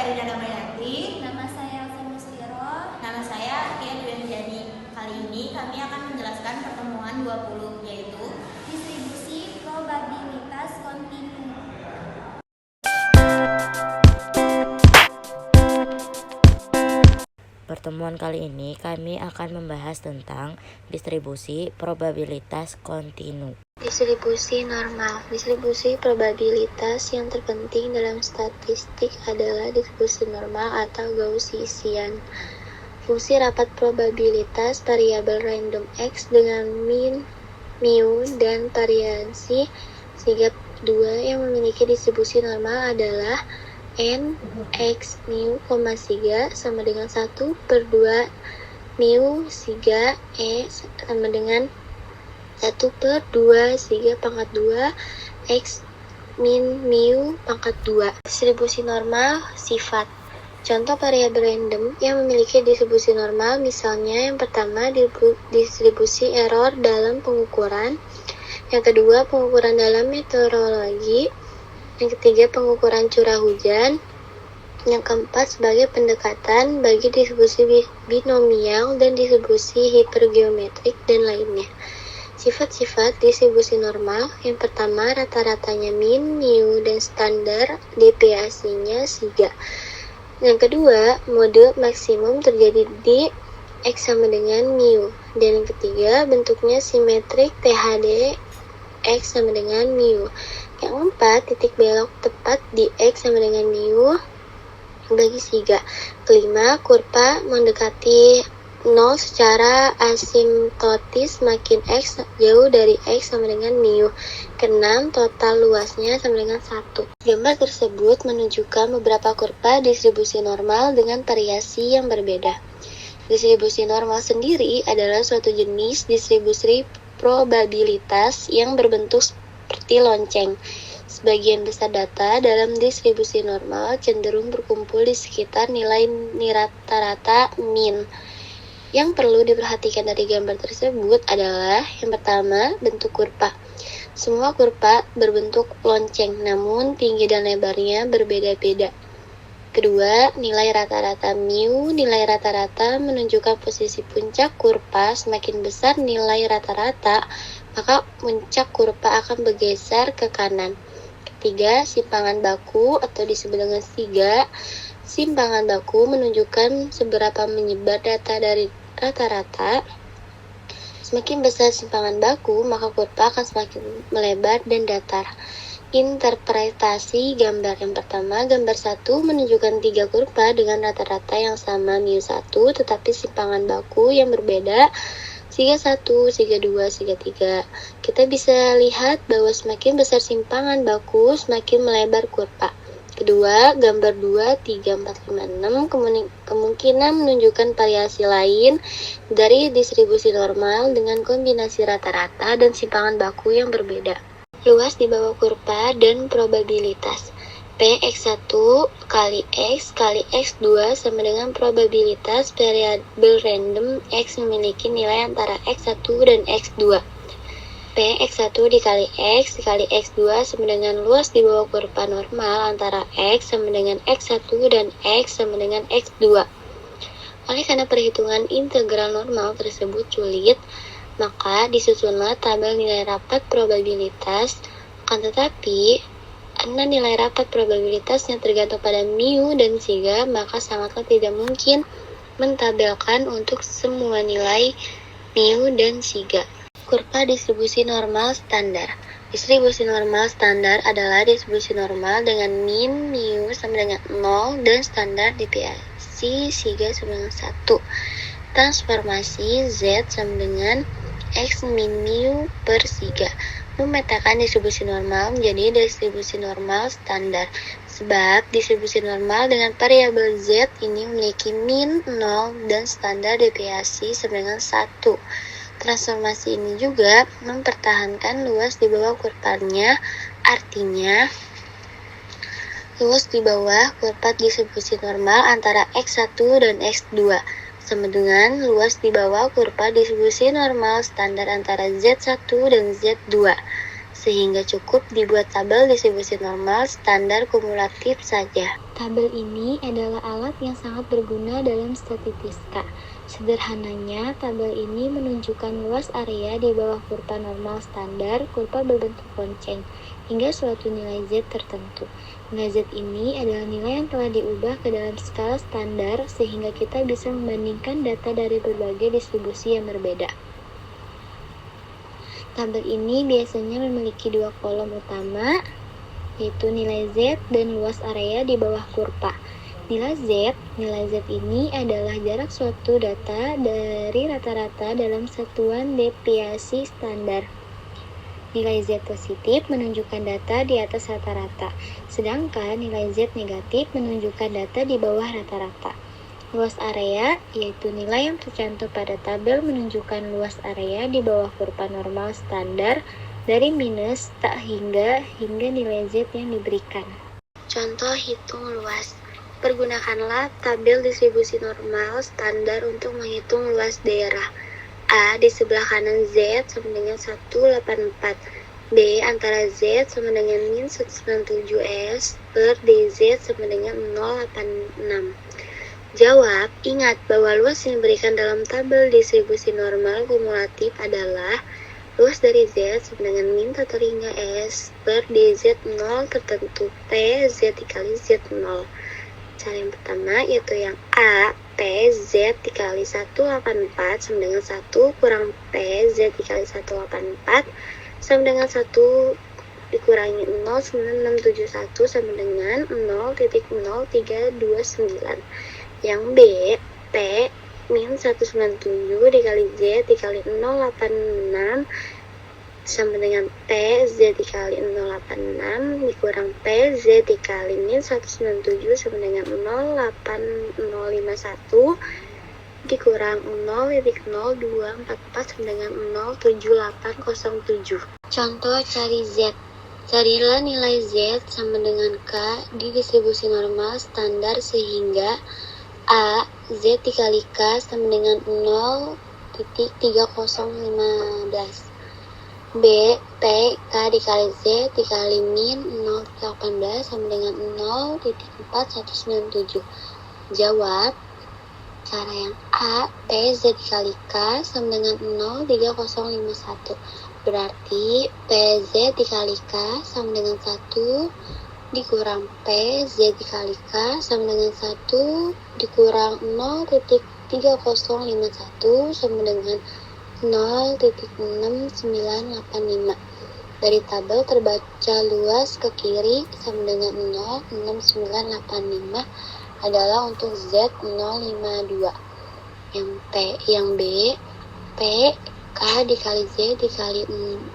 Rina Damayati. Nama saya Elsa Musliro. Nama saya Tia Dwianjani. Kali ini kami akan menjelaskan pertemuan 20, yaitu Distribusi probabilitas kontinu. Pertemuan kali ini kami akan membahas tentang distribusi probabilitas kontinu. Distribusi normal. Distribusi probabilitas yang terpenting dalam statistik adalah distribusi normal atau Gaussian. Fungsi rapat probabilitas variabel random X dengan min, mu, dan variasi sigma 2 yang memiliki distribusi normal adalah n x mu, sigma sama dengan 1/2 mu sigma e sama dengan 1/2 sigma pangkat 2 X min mu pangkat 2. Distribusi normal sifat. Contoh variabel random yang memiliki distribusi normal misalnya yang pertama distribusi error dalam pengukuran, yang kedua pengukuran dalam meteorologi, yang ketiga pengukuran curah hujan, yang keempat sebagai pendekatan bagi distribusi binomial dan distribusi hipergeometrik dan lainnya. Sifat-sifat distribusi normal, yang pertama rata-ratanya min, mu, dan standar deviasinya sigma. Yang kedua, mode maksimum terjadi di X sama dengan mu. Dan yang ketiga, bentuknya simetrik THD X sama dengan mu. Yang keempat, titik belok tepat di X sama dengan mu bagi sigma. Kelima, kurva mendekati 0 secara asimptotis makin X jauh dari X sama dengan mu. Keenam, total luasnya sama dengan 1. Gambar tersebut menunjukkan beberapa kurva distribusi normal dengan variasi yang berbeda. Distribusi normal sendiri adalah suatu jenis distribusi probabilitas yang berbentuk seperti lonceng. Sebagian besar data dalam distribusi normal cenderung berkumpul di sekitar nilai rata-rata min. Yang perlu diperhatikan dari gambar tersebut adalah yang pertama, bentuk kurva. Semua kurva berbentuk lonceng, namun tinggi dan lebarnya berbeda-beda. Kedua, nilai rata-rata mu. Nilai rata-rata menunjukkan posisi puncak kurva. Semakin besar nilai rata-rata, maka puncak kurva akan bergeser ke kanan. Ketiga, simpangan baku atau disebut dengan sigma. Simpangan baku menunjukkan seberapa menyebar data dari rata-rata. Semakin besar simpangan baku, maka kurva akan semakin melebar dan datar. Interpretasi gambar yang pertama, gambar 1 menunjukkan 3 kurva dengan rata-rata yang sama mu1, tetapi simpangan baku yang berbeda sigma 1, sigma 2, sigma 3. Kita bisa lihat bahwa semakin besar simpangan baku, semakin melebar kurva. Kedua, gambar 2, 3, 4, 5, 6 kemungkinan menunjukkan variasi lain dari distribusi normal dengan kombinasi rata-rata dan simpangan baku yang berbeda. Luas di bawah kurva dan probabilitas. Px1 kali X2 sama dengan probabilitas variabel random X memiliki nilai antara X1 dan X2. Px1 dikali X2 sama dengan luas di bawah kurva normal antara X sama dengan X1 dan X sama dengan X2. Oleh karena perhitungan integral normal tersebut sulit, maka disusunlah tabel nilai rapat probabilitas. Akan tetapi, karena nilai rapat probabilitasnya tergantung pada mu dan sigma, maka sangatlah tidak mungkin mentabelkan untuk semua nilai mu dan sigma. Kurva distribusi normal standar. Distribusi normal standar adalah distribusi normal dengan min, mu sama dengan 0 dan standar deviasi sigma sama dengan 1. Transformasi Z sama dengan X min mu per sigma. Memetakan distribusi normal menjadi distribusi normal standar. Sebab distribusi normal dengan variabel Z ini memiliki min 0 dan standar deviasi sama dengan 1. Transformasi ini juga mempertahankan luas di bawah kurvanya, artinya luas di bawah kurva distribusi normal antara X1 dan X2 sama dengan luas di bawah kurva distribusi normal standar antara Z1 dan Z2, sehingga cukup dibuat tabel distribusi normal standar kumulatif saja. Tabel ini adalah alat yang sangat berguna dalam statistika. Sederhananya, tabel ini menunjukkan luas area di bawah kurva normal standar, kurva berbentuk lonceng, hingga suatu nilai Z tertentu. Nilai Z ini adalah nilai yang telah diubah ke dalam skala standar sehingga kita bisa membandingkan data dari berbagai distribusi yang berbeda. Tabel ini biasanya memiliki dua kolom utama, yaitu nilai Z dan luas area di bawah kurva. Nilai Z ini adalah jarak suatu data dari rata-rata dalam satuan deviasi standar. Nilai Z positif menunjukkan data di atas rata-rata, sedangkan nilai Z negatif menunjukkan data di bawah rata-rata. Luas area, yaitu nilai yang tercantum pada tabel, menunjukkan luas area di bawah kurva normal standar dari minus tak hingga nilai Z yang diberikan. Contoh hitung luas. Pergunakanlah tabel distribusi normal standar untuk menghitung luas daerah. A di sebelah kanan Z sama dengan 184. B antara Z sama dengan min 197S per DZ sama dengan 086. Jawab, ingat bahwa luas yang diberikan dalam tabel distribusi normal kumulatif adalah luas dari Z sama dengan min total hingga S per DZ 0 tertentu P Z dikali Z 0. Cara yang pertama yaitu yang A, P Z dikali 184 sama dengan 1 kurang P Z dikali 184 sama dengan 1 dikurangi 0,9671 sama dengan 0,0329. Yang B, P min 197 dikali Z dikali 086 sama dengan P Z dikali 086 dikurang P Z dikali min 197 sama dengan 08051 dikurang 0,0244 sama dengan 07807. Contoh cari Z. Carilah nilai Z sama dengan K di distribusi normal standar sehingga A, Z dikali K sama dengan 0,3015. B, P, K dikali Z dikali min 0,18 sama dengan 0,4197. Jawab, cara yang A, P, Z dikali K sama dengan 0,3051. Berarti P, Z dikali K sama dengan 1 dikurang P Z dikali K sama dengan 1 dikurang 0,3051 sama dengan 0,6985. Dari tabel terbaca luas ke kiri sama dengan 0,6985 adalah untuk Z 052. Yang B, P K dikali Z dikali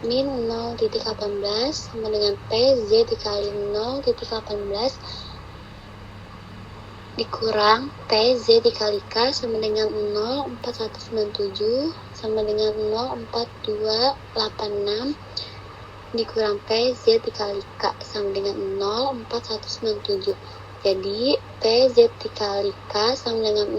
min 0,18 sama dengan P Z dikali 0,18 dikurang P Z dikali K sama dengan 0,4197 sama dengan 0,4286 dikurang P Z dikali K sama dengan 0,4197. Jadi P Z dikali K sama dengan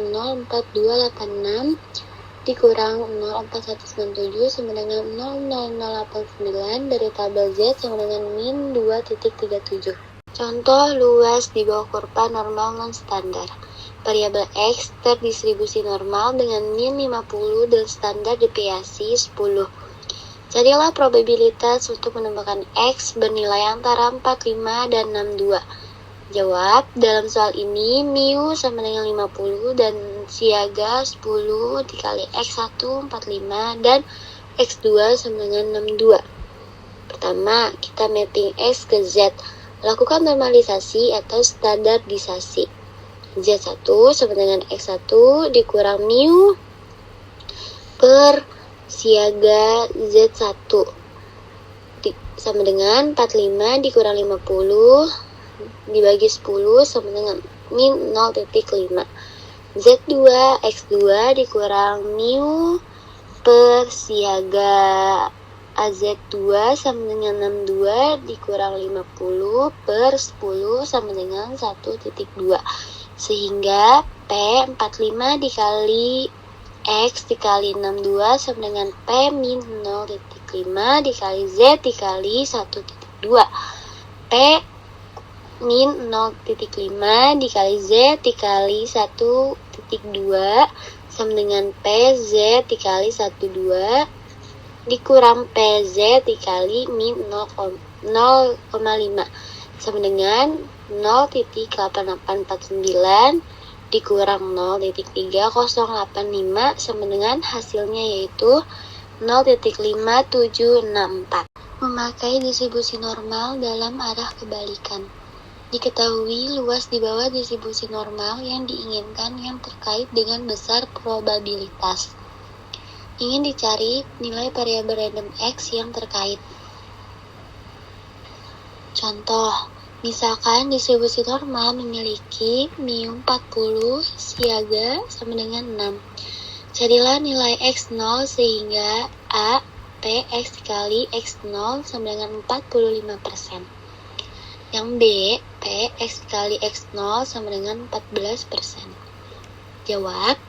0,4286 dikurang 0,4197 sama dengan 0,0089 dari tabel Z sama dengan min 2,37. Contoh luas di bawah kurva normal non-standar. Variabel X terdistribusi normal dengan min 50 dan standar deviasi 10. Carilah probabilitas untuk menemukan X bernilai antara 45 dan 62. Jawab, dalam soal ini mu sama dengan 50 dan siaga 10 dikali X1 45 dan X2 sama dengan 62. Pertama, kita mapping X ke Z. Lakukan normalisasi atau standarisasi. Z1 sama dengan X1 dikurang mu per siaga Z1 sama dengan 45 dikurang 50 dibagi 10 sama dengan min 0,5. Z2 X2 dikurang mu per siaga AZ2 sama dengan 62 dikurang 50 per 10 sama dengan 1,2. Sehingga P45 dikali X dikali 62 sama dengan P min 0,5 dikali Z dikali 1,2. P min 0.5 dikali Z dikali 1.2 sama dengan PZ dikali 12 dikurang PZ dikali min 0,5 sama dengan 0.8849 dikurang 0.3085 sama dengan hasilnya yaitu 0.5764. Memakai distribusi normal dalam arah kebalikan. Diketahui luas di bawah distribusi normal yang diinginkan yang terkait dengan besar probabilitas. Ingin dicari nilai variabel random X yang terkait. Contoh, misalkan distribusi normal memiliki mu 40 siaga sama dengan 6. Carilah nilai X0 sehingga A P X dikali X0 sama dengan 45%. Yang B, P X dikali X0 sama dengan 14%. Jawab.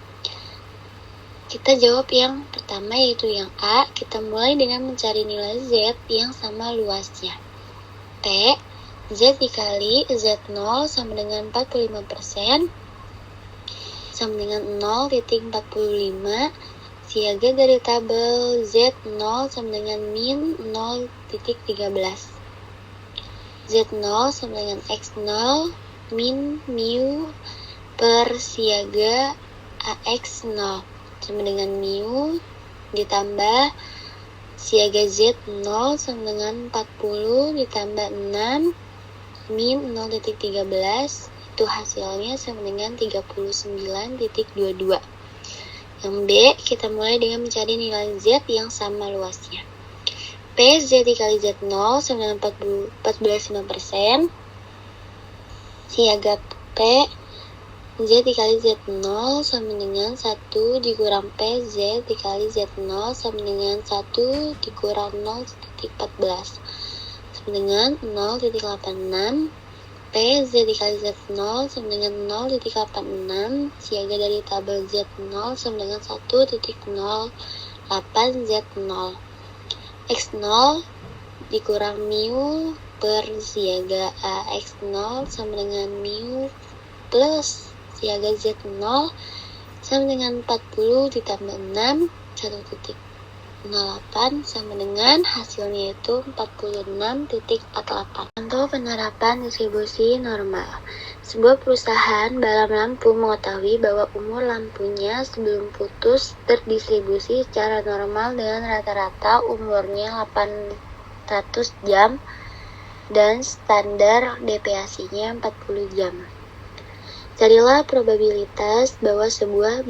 Kita jawab yang pertama yaitu yang A. Kita mulai dengan mencari nilai Z yang sama luasnya. P, Z dikali Z0 sama dengan 45% sama dengan 0.45. Siaga dari tabel Z0 sama dengan min 0.13. Z0 sama dengan X0 min mu per siaga AX0 sama dengan mu ditambah siaga Z0 sama dengan 40 ditambah 6 min 0.13 itu hasilnya sama dengan 39.22. Yang B, kita mulai dengan mencari nilai Z yang sama luasnya. P Z dikali Z0 sama dengan 14,5%. Siaga P Z dikali Z0 sama dengan 1 dikurang P Z dikali Z0 sama dengan 1 dikurang 0.14 sama dengan 0.86. P Z dikali Z0 sama dengan 0.86. Siaga dari tabel Z0 sama dengan 1.08 Z0. X0 dikurang mu per siaga AX0 sama dengan mu plus siaga Z0 sama dengan 40 ditambah 6 1.08 sama dengan hasilnya yaitu 46.48. Contoh penerapan distribusi normal. Sebuah perusahaan balap lampu mengetahui bahwa umur lampunya sebelum putus terdistribusi secara normal dengan rata-rata umurnya 800 jam dan standar deviasinya 40 jam. Carilah probabilitas bahwa sebuah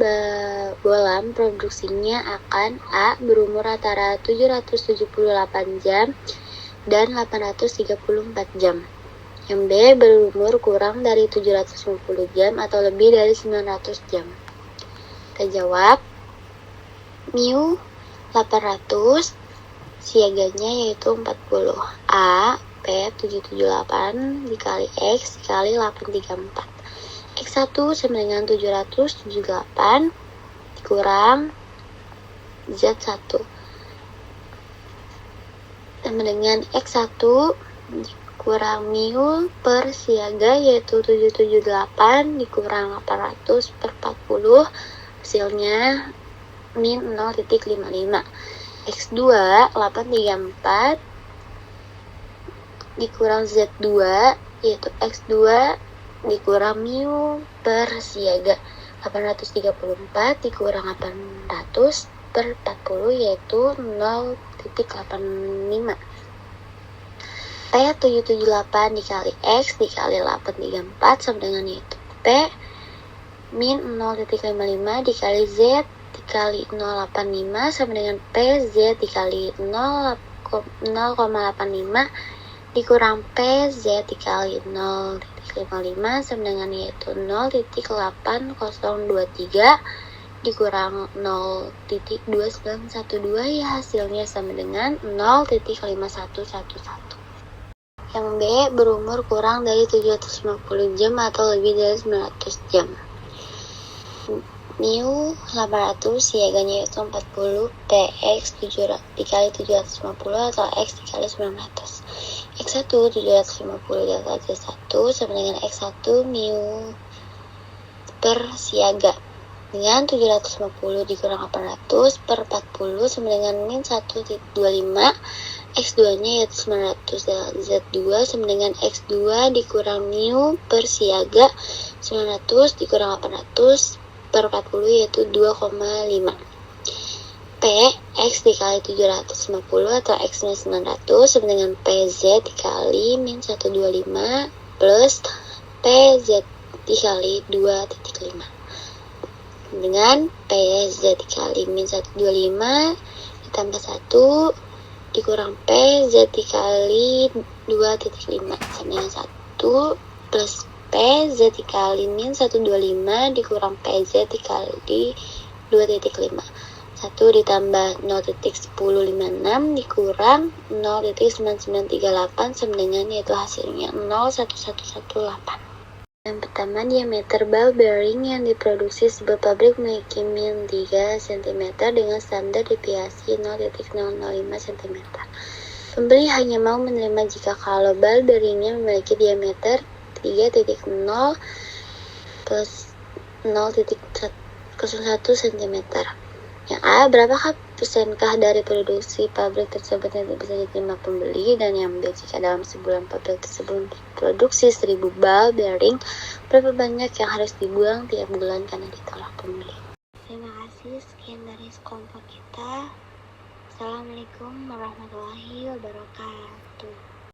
bolam produksinya akan A. berumur rata-rata 778 jam dan 834 jam. Yang B. berumur kurang dari 750 jam atau lebih dari 900 jam. Kita jawab. Mu 800, siaganya yaitu 40. A. P 778 dikali X dikali 834. X1 sama dengan 778 dikurang Z1 sama dengan X1 dikurang mu per siaga yaitu 778 dikurang 800 per 40 hasilnya min 0.55. X2 834 dikurang Z2 yaitu X2 dikurang mu per siaga 834 dikurang 800 per 40 yaitu 0.85. P 778 dikali X dikali 834 sama dengan yaitu P min 0.55 dikali Z dikali 0.85 sama dengan P Z dikali 0,85 dikurang P Z dikali 0.55 sama dengan yaitu 0.8023 dikurang 0.2912 ya hasilnya sama dengan 0.5111. Yang B berumur kurang dari 750 jam atau lebih dari 900 jam. Mu 800 siaganya yaitu 40 PX dikali 750 atau X dikali 900. X1 750 delta Z1 sama dengan X1 mu per siaga. Dengan 750 dikurang 800 per 40 sama dengan min 1,25. X2 nya yaitu 900 Z2 sama dengan X2 dikurang mu per siaga 900 dikurang 800 per 40 yaitu 2,5. P X dikali 750 atau X min 900 sama dengan PZ dikali min 125 plus PZ dikali 2,5 dengan PZ dikali min 125 ditambah 1 dikurang PZ dikali 2,5 sama dengan 1 plus PZ dikali min 125 dikurang PZ dikali 2,5. 1 ditambah 0,1056 dikurang 0,9938 sama dengan yaitu hasilnya 0,1118. Yang pertama, diameter ball bearing yang diproduksi sebuah pabrik memiliki min 3 cm dengan standar deviasi 0,005 cm. Pembeli hanya mau menerima jika kalau ball bearingnya memiliki diameter 3,0 plus 0,01 cm. Yang A, berapakah persenkah dari produksi pabrik tersebut yang bisa diterima pembeli, dan yang B, jika dalam sebulan pabrik tersebut produksi 1000 ball bearing, berapa banyak yang harus dibuang tiap bulan karena ditolak pembeli. Terima kasih, sekian dari kelompok kita. Assalamualaikum warahmatullahi wabarakatuh.